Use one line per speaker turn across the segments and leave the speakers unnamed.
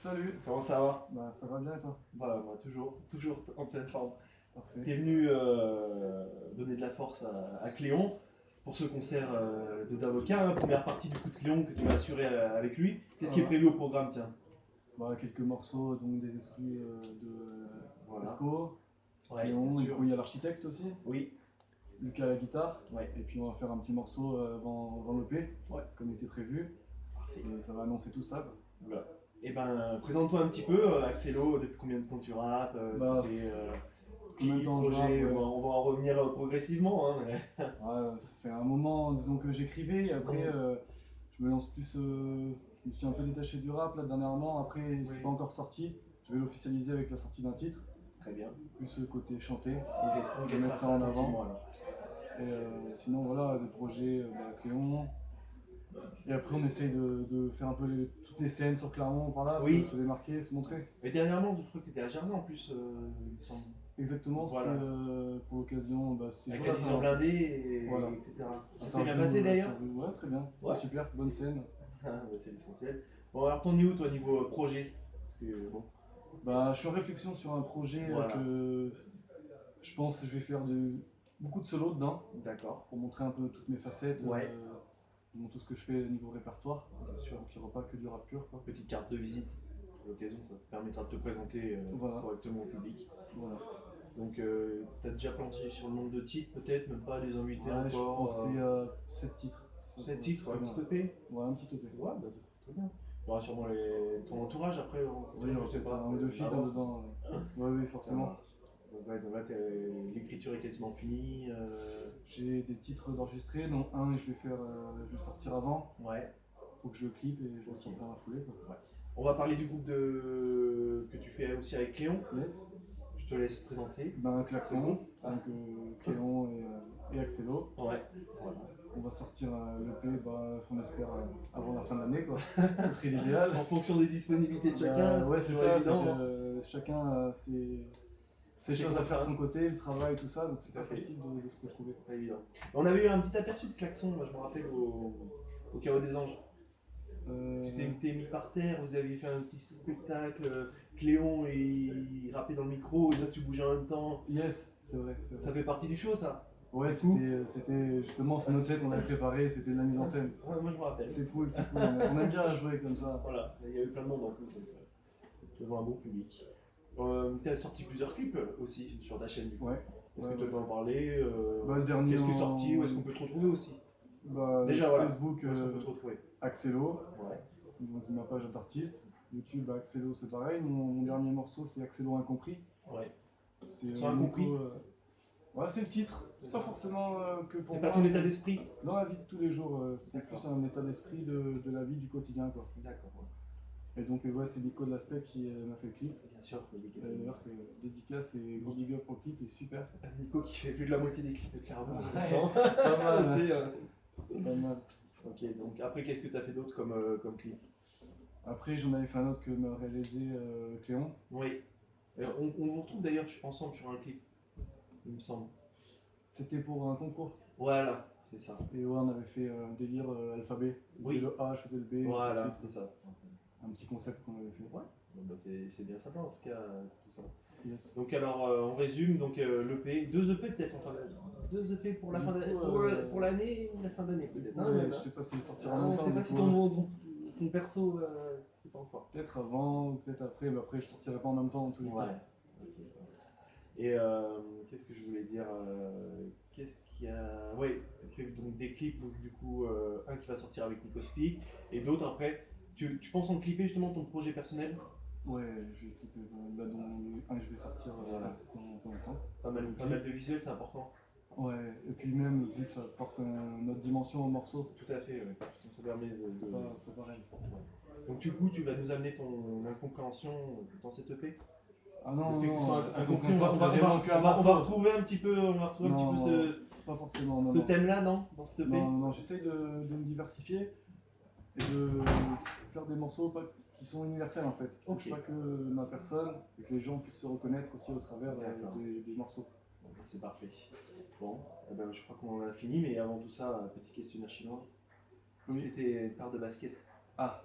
Salut.
Comment ça va?
Bah ça va bien et toi?
Bah, moi toujours en pleine forme.
Parfait.
T'es venu donner de la force à Cléon pour ce concert de Davoka, hein, première partie du coup de Cléon que tu vas assurer avec lui. Qu'est-ce qui est
Voilà.
prévu au programme, tiens?
Bah quelques morceaux donc des esprits de
Voilà.
Esco,
Ouais,
Léon,
bien
et
sûr.
puis il y a l'architecte aussi,
Oui,
Lucas à la guitare,
ouais,
et puis on va faire un petit morceau avant l'EP,
ouais.
comme était prévu,
Parfait.
et ça va annoncer tout ça, quoi.
Voilà. Et ben, présente-toi un petit peu, Axelo, depuis combien de temps tu rappes,
Bah,
c'était
combien de
clip,
temps je rappe,
projet,
ouais.
on va en revenir progressivement, hein, mais...
Ouais, ça fait un moment, disons que j'écrivais, et après je me lance plus, je me suis un peu détaché du rap là dernièrement, après c'est
Oui.
pas encore sorti, je vais l'officialiser avec la sortie d'un titre,
Très bien.
plus le côté chanté,
On
je vais mettre ça en avant.
attentivement, alors.
Et sinon voilà, des projets Cléon. Et après on essaye de faire un peu toutes les scènes sur Clermont par là,
Oui.
se démarquer, se montrer.
Mais dernièrement, je crois que tu étais à Jersey en plus, il me semble.
Exactement,
Voilà.
c'était pour l'occasion, c'est
Avec
jour
la vision blindée, et,
Voilà.
etc. Ça s'est
Interview,
bien passé d'ailleurs?
Ouais, très bien,
Ouais.
c'était super, bonne scène.
Ah, bah, c'est l'essentiel. Bon, alors t'en es où toi niveau projet? Parce que bon,
Bah, je suis en réflexion sur un projet
voilà.
que je pense que je vais faire beaucoup de solos dedans,
D'accord.
pour montrer un peu toutes mes facettes,
Ouais.
tout ce que je fais au niveau répertoire.
Bien sûr.
Donc il n'y aura pas que du rap pur, quoi.
Petite carte de visite. À l'occasion, ça te permettra de te présenter
Voilà.
correctement au public.
Voilà.
Donc, t'as déjà planché sur le nombre de titres, peut-être, même pas des invités
Ouais, je
encore.
pensais à 7 titres.
7 titres, un petit EP.
Ouais, un petit EP.
Ouais, bah, très bien. Il y aura sûrement ton entourage après.
Oui, il y aura peut-être un ou deux feats dans 2 ans. Oui, forcément.
Donc, ouais, donc là, l'écriture est quasiment finie.
J'ai des titres d'enregistrés, dont un je vais le sortir avant.
Ouais.
Faut que je le clip et je le
Ok.
sorte dans la foulée, quoi.
Ouais. On va parler du groupe que tu fais aussi avec Cléon.
Yes.
Je te laisse présenter.
Ben, Klaxon,
C'est bon.
donc Cléon et Axelo.
Ouais. Voilà.
On va sortir l'EP, on espère avant la fin de l'année, quoi. Ce serait l'idéal.
En fonction des disponibilités de chacun.
Ouais, c'est
toujours
ça,
évident,
c'est
hein.
que chacun a ses choses à faire de son côté, le travail, tout ça, donc c'est
Tout à
pas
fait.
facile de se retrouver.
Pas évident. On avait eu un petit aperçu de Klaxon, moi je me rappelle au Chaos des Anges. Tu t'es mis par terre, vous aviez fait un petit spectacle, Cléon et il rappait dans le micro, et là tu bougeais en même temps.
Yes, c'est vrai.
Ça fait partie du show ça?
Ouais,
cool.
c'était justement ce notre set, on l'avait préparé, c'était de la mise en scène.
Ouais, moi je me rappelle.
C'est cool. On aime bien jouer comme ça.
Voilà, il y a eu plein de monde en plus, donc devant un bon public. Tu as sorti plusieurs clips aussi sur ta chaîne du coup.
Ouais.
Est-ce que tu peux en parler
Le dernier
qu'est-ce qui est sorti? Où est-ce qu'on peut te retrouver aussi? Déjà, voilà.
Facebook,
Où est-ce qu'on peut te retrouver?
Axelo,
Ouais.
donc ma page d'artiste. YouTube, Axelo, c'est pareil. Mon dernier morceau, c'est Axelo Incompris.
Ouais.
C'est
Incompris.
Ouais, c'est le titre. C'est pas forcément que pour
C'est
moi.
pas ton état d'esprit?
C'est dans la vie de tous les jours. C'est
D'accord.
plus un état d'esprit de la vie du quotidien, quoi.
D'accord.
Et donc, ouais, c'est Nico de l'Aspect qui m'a fait le clip.
Bien sûr.
D'ailleurs, dédicace et gros big up pour le clip, il est super.
Nico qui fait plus de la moitié des clips de Clermont.
Ouais. Pas mal.
C'est,
Pas mal.
Ok, donc après, qu'est-ce que tu as fait d'autre comme clip?
Après, j'en avais fait un autre que m'a réalisé Cléon.
Oui. On vous retrouve d'ailleurs ensemble sur un clip, il me semble.
C'était pour un concours.
Voilà, c'est ça.
Et ouais, on avait fait un délire alphabet.
Oui.
Le A, je faisais le B.
Voilà,
ainsi de suite.
c'est ça.
Un petit concept qu'on avait fait.
Ouais. Bon, bah, c'est bien sympa en tout cas, tout ça.
Yes.
Donc alors, on résume, donc l'EP, 2 EP peut-être en fin d'année. 2 EP pour la fin d'année, pour l'année ou la fin d'année peut-être.
Ouais,
Hein, même,
je
hein.
sais pas s'il sortira
Ah,
en
on
même temps.
sait pas
du
si
coup,
ton perso, c'est pas encore.
Peut-être avant ou peut-être après, mais après je sortirai pas en même temps en tous les
Ouais.
cas.
Ok. Et qu'est-ce que je voulais dire qu'est-ce qu'il y a. Ouais, prévu donc des clips, donc du coup, un qui va sortir avec Nico Speak, et d'autres après. Tu penses en clipper justement ton projet personnel?
Ouais, je vais clipper là dont je vais sortir
Voilà.
dans pas longtemps.
Pas mal de visuels, c'est important.
Ouais, et puis même vu que ça apporte une autre dimension au morceau,
Tout à fait, ouais. Ça permet
c'est pas pareil.
Ouais. Donc du coup, tu vas nous amener ton incompréhension dans cette EP.
Ah non,
Le fait que ce
non,
soit incompris,
incompréhension, c'est vraiment qu'un
on va
morceau.
retrouver un petit peu,
Non, pas forcément, non.
ce thème-là, non, dans cette EP.
Non, j'essaye de me diversifier et de faire des morceaux qui sont universels en fait.
Ok.
Pas que ma personne, et que les gens puissent se reconnaître aussi au travers
D'accord.
des morceaux.
Bon, bah, c'est parfait. Bon, eh ben, je crois qu'on a fini, mais avant tout ça, petit questionnaire chinois.
Oui.
C'était une paire de basket.
Ah,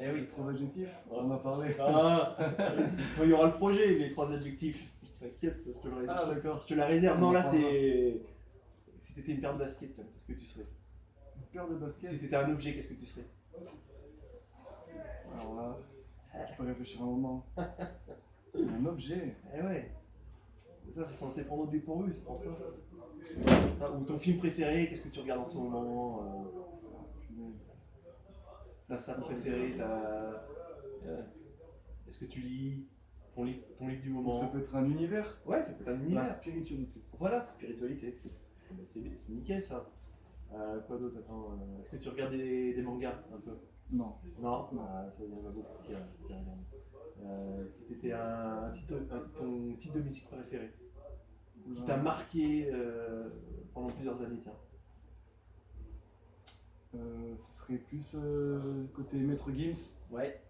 Eh oui.
Les 3 adjectifs, on en a parlé.
Ah. Bon, il y aura le projet, les 3 adjectifs. T'inquiète, je te le réserve.
Ah, d'accord.
Je te la réserve. Non,
On en
là,
parlera.
c'est. Si t'étais une paire de baskets, tiens, qu'est-ce que tu serais?
Une paire de baskets.
Si t'étais un objet, qu'est-ce que tu serais?
Alors là, je peux réfléchir un moment. Un objet.
Eh ouais. Ça, c'est censé prendre au dépourvu, c'est pour ça. Ah, ou ton film préféré, qu'est-ce que tu regardes en ce moment? Ta salle préférée, est-ce que tu lis ton livre du moment?
Ça peut être un univers.
Ouais, ça peut être un
La
univers.
spiritualité.
Voilà, spiritualité. C'est nickel ça. Quoi d'autre? Attends, est-ce que tu regardes des mangas un peu?
Non.
Non,
Non.
ça, il y en a beaucoup qui regardent. Si t'étais ton titre de musique préféré, qui t'a marqué pendant plusieurs années, tiens.
Ce serait plus côté Maître Gims.
Ouais.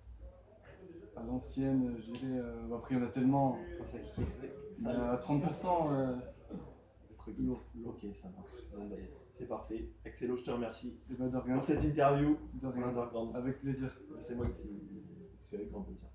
À l'ancienne, je dirais. Après, il y en a tellement.
Quand ça kické,
Il y a 30%. Maître Gims.
Ok, ça marche. Bon, bah, c'est parfait. Axelo, je te remercie
Et bah de rien.
pour cette interview.
De rien.
Underground.
Avec plaisir.
C'est moi qui suis avec grand plaisir.